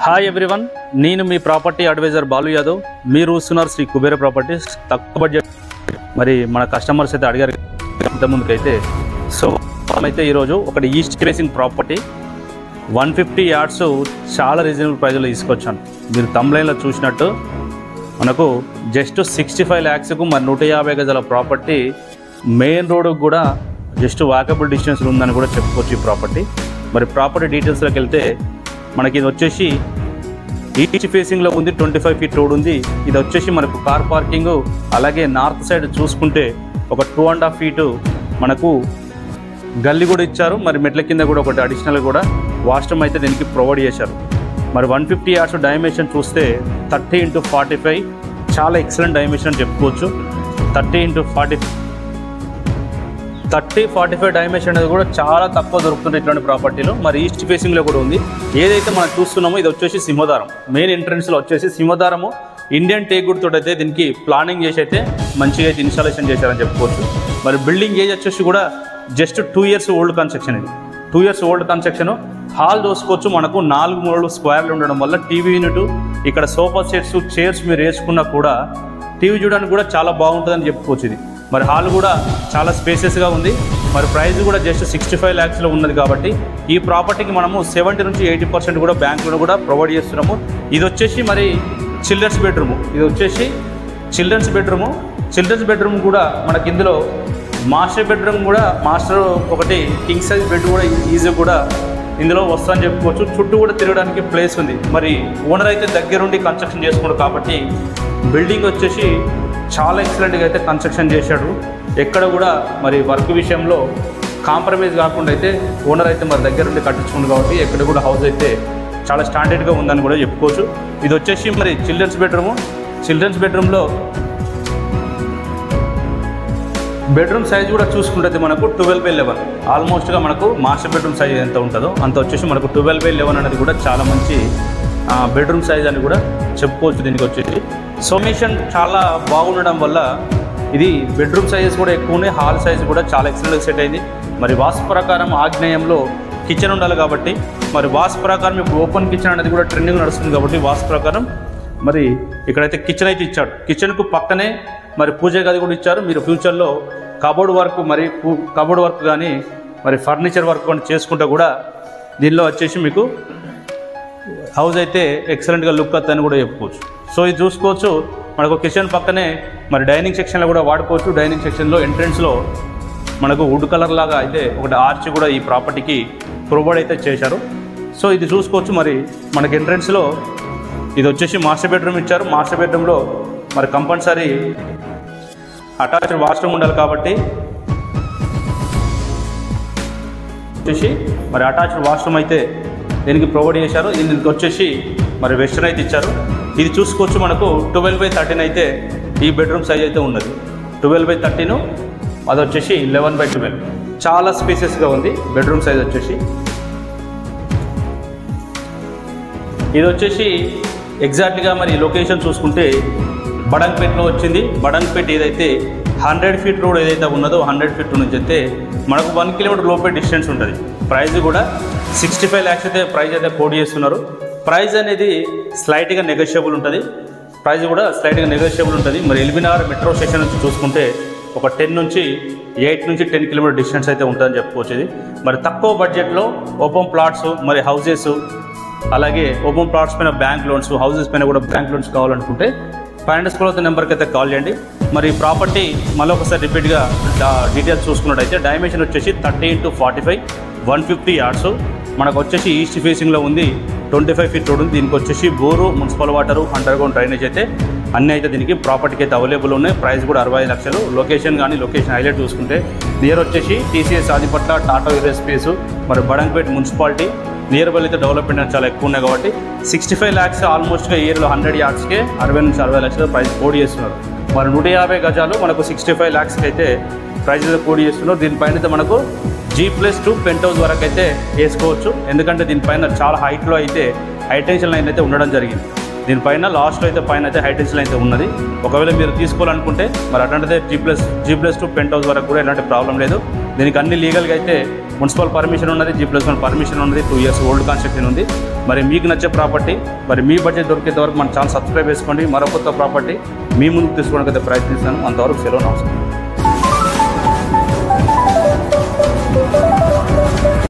Hi everyone, నేను మీ property advisor Balu Yadav. మీరు చూస్తున్నారు శ్రీ కుబేర ప్రాపర్టీస్. తక్కువ బడ్జెట్ మరి మన కస్టమర్స్ అయితే అడిగారు ఇంతకుముందుకైతే. సో అయితే ఈరోజు ఒకటి ఈస్ట్ ఫేసింగ్ ప్రాపర్టీ 150 యార్డ్స్ చాలా రీజనబుల్ ప్రైజ్లో తీసుకొచ్చాను. మీరు తమ్లైన్లో చూసినట్టు మనకు జస్ట్ 65 lakhsకు మరి 150 గజాల ప్రాపర్టీ మెయిన్ రోడ్కు కూడా జస్ట్ వాకబుల్ డిస్టెన్స్ ఉందని కూడా చెప్పుకోవచ్చు ఈ ప్రాపర్టీ. మరి ప్రాపర్టీ డీటెయిల్స్లోకి వెళ్తే మనకి ఇది వచ్చేసి ఈస్ట్ ఫేసింగ్లో ఉంది, 25 feet రోడ్ ఉంది. ఇది వచ్చేసి మనకు కార్ పార్కింగ్, అలాగే నార్త్ సైడ్ చూసుకుంటే ఒక 2.5 feet మనకు గల్లీ కూడా ఇచ్చారు. మరి మెట్ల కింద కూడా ఒకటి అడిషనల్ కూడా వాష్రూమ్ అయితే దీనికి ప్రొవైడ్ చేశారు. మరి 150 yards డైమెన్షన్ చూస్తే 30x45 చాలా ఎక్సలెంట్ డైమెన్షన్ అని చెప్పుకోవచ్చు. 30x45 డైమెన్షన్ అనేది కూడా చాలా తక్కువ దొరుకుతుంది ఇట్లాంటి ప్రాపర్టీలో. మరి ఈస్ట్ ఫేసింగ్లో కూడా ఉంది. ఏదైతే మనం చూస్తున్నామో ఇది వచ్చేసి సింహద్వారం. మెయిన్ ఎంట్రన్స్లో వచ్చేసి సింహద్వారము ఇండియన్ టేక్వుడ్ తోటి అయితే దీనికి ప్లానింగ్ చేసి అయితే మంచిగా అయితే ఇన్స్టాలేషన్ చేశారని చెప్పుకోవచ్చు. మరి బిల్డింగ్ ఏజ్ వచ్చేసి కూడా జస్ట్ 2 years ఓల్డ్ కన్స్ట్రక్షన్. ఇది 2 years ఓల్డ్ కన్స్ట్రక్షన్. హాల్ చూసుకోవచ్చు, మనకు 4 మూలలు స్క్వేర్లు ఉండడం వల్ల టీవీ యూనిట్, ఇక్కడ సోఫా సెట్స్, చైర్స్ మీరు వేసుకున్నా కూడా టీవీ చూడడానికి కూడా చాలా బాగుంటుందని చెప్పుకోవచ్చు. ఇది మరి హాల్ కూడా చాలా స్పేసెస్గా ఉంది. మరి ప్రైస్ కూడా జస్ట్ 65 lakhsలో ఉన్నది కాబట్టి ఈ ప్రాపర్టీకి మనము 70 నుంచి 80% కూడా బ్యాంకులో కూడా ప్రొవైడ్ చేస్తున్నాము. ఇది వచ్చేసి మరి చిల్డ్రన్స్ బెడ్రూము. ఇది వచ్చేసి చిల్డ్రన్స్ బెడ్రూమ్ కూడా మనకి ఇందులో మాస్టర్ బెడ్రూమ్ కూడా ఒకటి కింగ్ సైజ్ బెడ్ కూడా ఈజీ కూడా ఇందులో వస్తుందని చెప్పుకోవచ్చు. చుట్టూ కూడా తిరగడానికి ప్లేస్ ఉంది. మరి ఓనర్ అయితే దగ్గరుండి కన్స్ట్రక్షన్ చేసుకున్నాడు కాబట్టి బిల్డింగ్ వచ్చేసి చాలా ఎక్సలెంట్గా అయితే కన్స్ట్రక్షన్ చేశాడు. ఎక్కడ కూడా మరి వర్క్ విషయంలో కాంప్రమైజ్ కాకుండా అయితే ఓనర్ అయితే మరి దగ్గరుండి కట్టించుకుంది కాబట్టి ఎక్కడ కూడా హౌస్ అయితే చాలా స్టాండర్డ్గా ఉందని కూడా చెప్పుకోవచ్చు. ఇది వచ్చేసి మరి చిల్డ్రన్స్ బెడ్రూమ్లో బెడ్రూమ్ సైజ్ కూడా చూసుకుంటే మనకు 12x11 ఆల్మోస్ట్గా మనకు మాస్టర్ బెడ్రూమ్ సైజ్ ఎంత ఉంటుందో అంత వచ్చేసి మనకు 12x11 అనేది కూడా చాలా మంచి బెడ్రూమ్ సైజ్ అని కూడా చెప్పుకోవచ్చు. దీనికి వచ్చేసి సొల్యూషన్ చాలా బాగుండడం వల్ల ఇది బెడ్రూమ్ సైజెస్ కూడా ఎక్కువ ఉన్నాయి. హాల్ సైజ్ కూడా చాలా ఎక్సలెంట్గా సెట్ అయింది. మరి వాస్తు ప్రకారం ఆగ్నేయంలో కిచెన్ ఉండాలి కాబట్టి మరి వాస్తు ప్రకారం ఇప్పుడు ఓపెన్ కిచెన్ అనేది కూడా ట్రెండింగ్ నడుస్తుంది కాబట్టి వాస్తు ప్రకారం మరి ఇక్కడైతే కిచెన్ అయితే ఇచ్చాడు. కిచెన్కు పక్కనే మరి పూజ గది కూడా ఇచ్చారు. మీరు ఫ్యూచర్లో కబోర్డ్ వర్క్ కానీ మరి ఫర్నిచర్ వర్క్ కానీ చేసుకుంటే కూడా దీనిలో వచ్చేసి మీకు హౌస్ అయితే ఎక్సలెంట్గా లుక్ అవుతుందని కూడా చెప్పుకోవచ్చు. సో ఇది చూసుకోవచ్చు, మనకు కిచెన్ పక్కనే మరి డైనింగ్ సెక్షన్లో కూడా వాడుకోవచ్చు. డైనింగ్ సెక్షన్లో ఎంట్రెన్స్లో మనకు వుడ్ కలర్ లాగా అయితే ఒకటి ఆర్చ్ కూడా ఈ ప్రాపర్టీకి ప్రొవైడ్ అయితే చేశారు. సో ఇది చూసుకోవచ్చు. మరి మనకి ఎంట్రెన్స్లో ఇది వచ్చేసి మాస్టర్ బెడ్రూమ్ ఇచ్చారు. మాస్టర్ బెడ్రూమ్లో మరి కంపల్సరీ అటాచ్డ్ వాష్రూమ్ ఉండాలి కాబట్టి వచ్చేసి మరి అటాచ్డ్ వాష్రూమ్ అయితే దీనికి ప్రొవైడ్ చేశారు. దీనికి వచ్చేసి మరి వెస్టర్న్ అయితే ఇచ్చారు. ఇది చూసుకోవచ్చు, మనకు 12x13 అయితే ఈ బెడ్రూమ్ సైజ్ అయితే ఉన్నది. 12x13 అది వచ్చేసి 11x12 చాలా స్పేసెస్గా ఉంది బెడ్రూమ్ సైజ్ వచ్చేసి. ఇది వచ్చేసి ఎగ్జాక్ట్గా మరి లొకేషన్ చూసుకుంటే బడంగ్పేట్లో వచ్చింది. బడంగ్పేట్ ఏదైతే 100 feet రోడ్ ఏదైతే ఉన్నదో 100 feet నుంచి అయితే మనకు 1 kilometer లోపే డిస్టెన్స్ ఉంటుంది. ప్రైస్ కూడా 65 lakhs అయితే ప్రైస్ అయితే కోట్ చేస్తున్నారు. ప్రైస్ అనేది స్లైట్గా నెగోషియబుల్ ఉంటుంది. మరి ఎల్బీనగర్ మెట్రో స్టేషన్ నుంచి చూసుకుంటే ఒక 8 నుంచి 10 kilometer డిస్టెన్స్ అయితే ఉంటుందని చెప్పుకోవచ్చు. ఇది మరి తక్కువ బడ్జెట్లో ఓపెన్ ప్లాట్స్, మరి హౌజెస్, అలాగే ఓపెన్ ప్లాట్స్ పైన బ్యాంక్ లోన్స్, హౌజెస్ పైన కూడా బ్యాంక్ లోన్స్ కావాలనుకుంటే 500 స్క్రోల్ నెంబర్కి అయితే కాల్ చేయండి. మరి ప్రాపర్టీ మళ్ళీ ఒకసారి రిపీట్గా డీటెయిల్స్ చూసుకున్నట్టయితే డైమెన్షన్ వచ్చేసి 30x45 150 yards. మనకు వచ్చేసి ఈస్ట్ ఫేసింగ్లో ఉంది, 25 feet రోడ్ ఉంది. దీనికి వచ్చేసి bore, municipal water, underground drainage అయితే అన్నీ అయితే దీనికి ప్రాపర్టీకి అయితే అవైలబుల్ ఉన్నాయి. ప్రైస్ కూడా 65 lakhs. లొకేషన్ హైలైట్ చూసుకుంటే నియర్ వచ్చేసి టీసీఎస్ ఆదిపట్ల, టాటా ఏరోస్పేస్, మరి బడంగ్పేట్ మున్సిపాలిటీ నియర్ బై అయితే డెవలప్మెంట్ చాలా ఎక్కువ ఉన్నాయి కాబట్టి 65 lakhs ఆల్మోస్ట్గా ఇయర్లో 100 yardsకే 60 నుంచి 60 lakhs ప్రైస్ కోడ్ చేస్తున్నారు. మరి 150 గజాలు మనకు 65 lakhsకి అయితే ప్రైస్ అయితే కోడ్ చేస్తున్నారు. దీనిపైన అయితే మనకు G+2 పెంట్ హౌస్ వరకు అయితే వేసుకోవచ్చు. ఎందుకంటే దీనిపైన చాలా హైట్లో అయితే హై టెన్షన్ లైన్ అయితే ఉండడం జరిగింది. దీనిపైన లాస్ట్లో అయితే పైన అయితే హైటెన్షన్ అయితే ఉన్నది. ఒకవేళ మీరు తీసుకోవాలనుకుంటే మరి అట్లాంటిదే G+2 పెంట్ హౌస్ వరకు కూడా ఎలాంటి ప్రాబ్లం లేదు. దీనికి అన్ని లీగల్గా అయితే మున్సిపల్ పర్మిషన్ ఉన్నది, G+1 పర్మిషన్ ఉన్నది, 2 years ఓల్డ్ కన్స్ట్రక్షన్ ఉంది. మరి మీకు నచ్చే ప్రాపర్టీ మరి మీ బడ్జెట్ దొరికేంత వరకు మన ఛానల్ సబ్స్క్రైబ్ చేసుకోండి. మరో కొత్త ప్రాపర్టీ మీ ముందుకు తీసుకోవడానికి అయితే ప్రయత్నిస్తాను. అంతవరకు సెలవు, నమస్కారం.